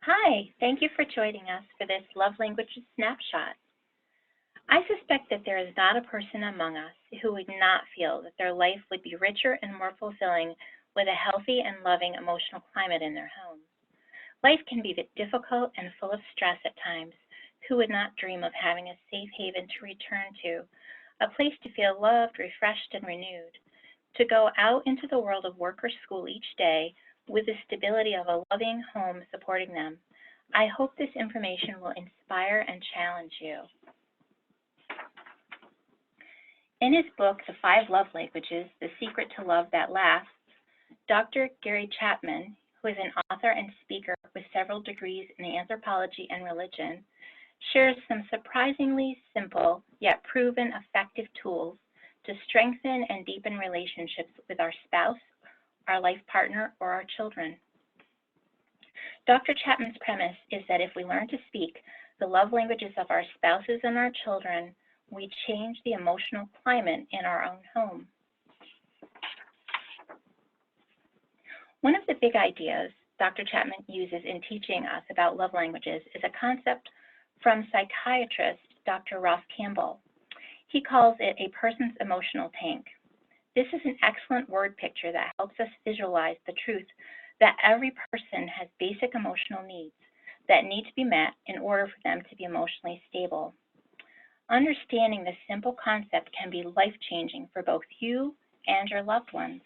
Hi, thank you for joining us for this Love Languages Snapshot. I suspect that there is not a person among us who would not feel that their life would be richer and more fulfilling with a healthy and loving emotional climate in their home. Life can be difficult and full of stress at times. Who would not dream of having a safe haven to return to, a place to feel loved, refreshed, and renewed, to go out into the world of work or school each day with the stability of a loving home supporting them? I hope this information will inspire and challenge you. In his book, The Five Love Languages, The Secret to Love That Lasts, Dr. Gary Chapman, who is an author and speaker with several degrees in anthropology and religion, shares some surprisingly simple yet proven effective tools to strengthen and deepen relationships with our spouse, our life partner, or our children. Dr. Chapman's premise is that if we learn to speak the love languages of our spouses and our children, we change the emotional climate in our own home. One of the big ideas Dr. Chapman uses in teaching us about love languages is a concept from psychiatrist Dr. Ross Campbell. He calls it a person's emotional tank. This is an excellent word picture that helps us visualize the truth that every person has basic emotional needs that need to be met in order for them to be emotionally stable. Understanding this simple concept can be life-changing for both you and your loved ones.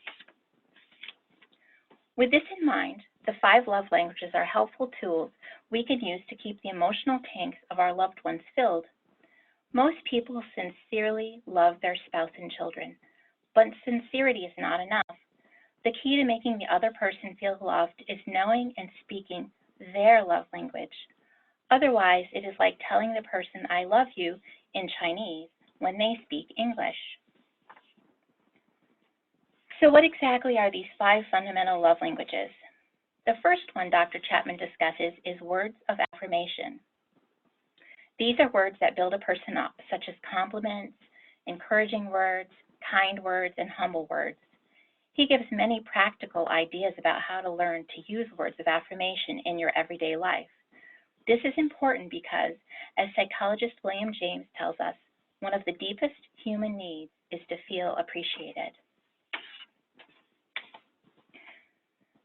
With this in mind, the 5 love languages are helpful tools we can use to keep the emotional tanks of our loved ones filled. Most people sincerely love their spouse and children, but sincerity is not enough. The key to making the other person feel loved is knowing and speaking their love language. Otherwise, it is like telling the person I love you in Chinese when they speak English. So what exactly are these 5 fundamental love languages? The first one Dr. Chapman discusses is words of affirmation. These are words that build a person up, such as compliments, encouraging words, kind words, and humble words. He gives many practical ideas about how to learn to use words of affirmation in your everyday life. This is important because, as psychologist William James tells us, one of the deepest human needs is to feel appreciated.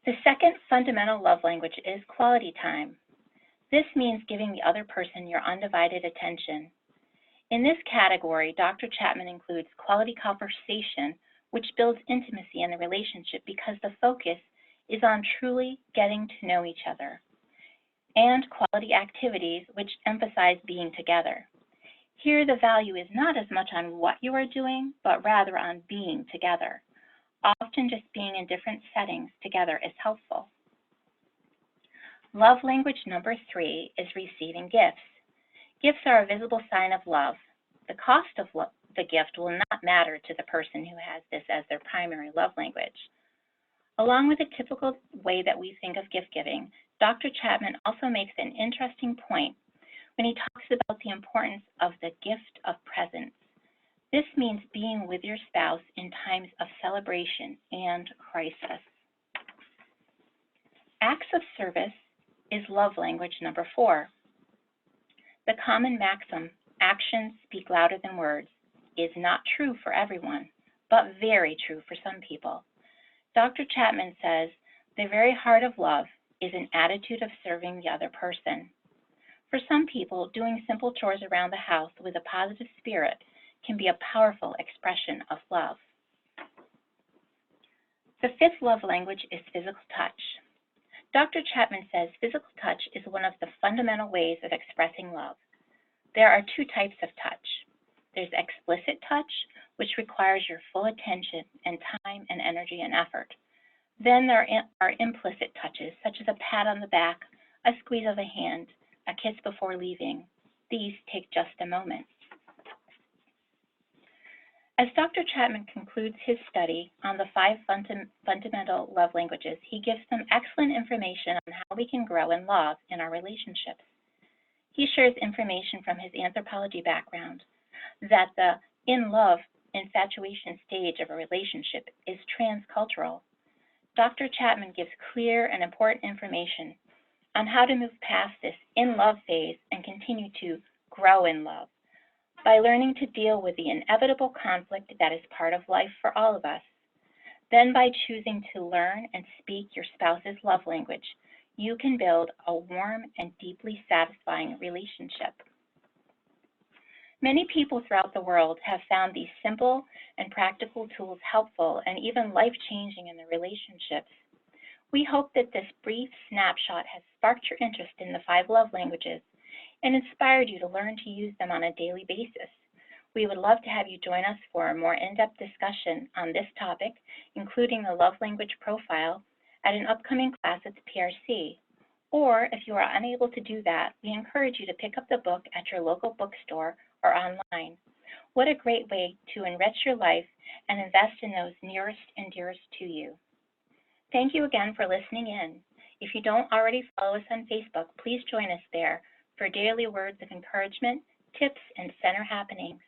The second fundamental love language is quality time. This means giving the other person your undivided attention. In this category, Dr. Chapman includes quality conversation, which builds intimacy in the relationship because the focus is on truly getting to know each other, and quality activities, which emphasize being together. Here, the value is not as much on what you are doing, but rather on being together. Often just being in different settings together is helpful. Love language number 3 is receiving gifts. Gifts are a visible sign of love. The cost of the gift will not matter to the person who has this as their primary love language. Along with the typical way that we think of gift giving, Dr. Chapman also makes an interesting point when he talks about the importance of the gift of presence. This means being with your spouse in times of celebration and crisis. Acts of service is love language number 4. The common maxim, actions speak louder than words, is not true for everyone, but very true for some people. Dr. Chapman says, the very heart of love is an attitude of serving the other person. For some people, doing simple chores around the house with a positive spirit can be a powerful expression of love. The 5th love language is physical touch. Dr. Chapman says physical touch is one of the fundamental ways of expressing love. There are 2 types of touch. There's explicit touch, which requires your full attention and time and energy and effort. Then there are implicit touches, such as a pat on the back, a squeeze of the hand, a kiss before leaving. These take just a moment. As Dr. Chapman concludes his study on the 5 fundamental love languages, he gives some excellent information on how we can grow in love in our relationships. He shares information from his anthropology background that the in-love infatuation stage of a relationship is transcultural. Dr. Chapman gives clear and important information on how to move past this in love phase and continue to grow in love by learning to deal with the inevitable conflict that is part of life for all of us. Then by choosing to learn and speak your spouse's love language, you can build a warm and deeply satisfying relationship. Many people throughout the world have found these simple and practical tools helpful and even life-changing in their relationships. We hope that this brief snapshot has sparked your interest in the 5 love languages and inspired you to learn to use them on a daily basis. We would love to have you join us for a more in-depth discussion on this topic, including the love language profile, at an upcoming class at the PRC. Or if you are unable to do that, we encourage you to pick up the book at your local bookstore or online. What a great way to enrich your life and invest in those nearest and dearest to you. Thank you again for listening in. If you don't already follow us on Facebook, please join us there for daily words of encouragement, tips, and center happenings.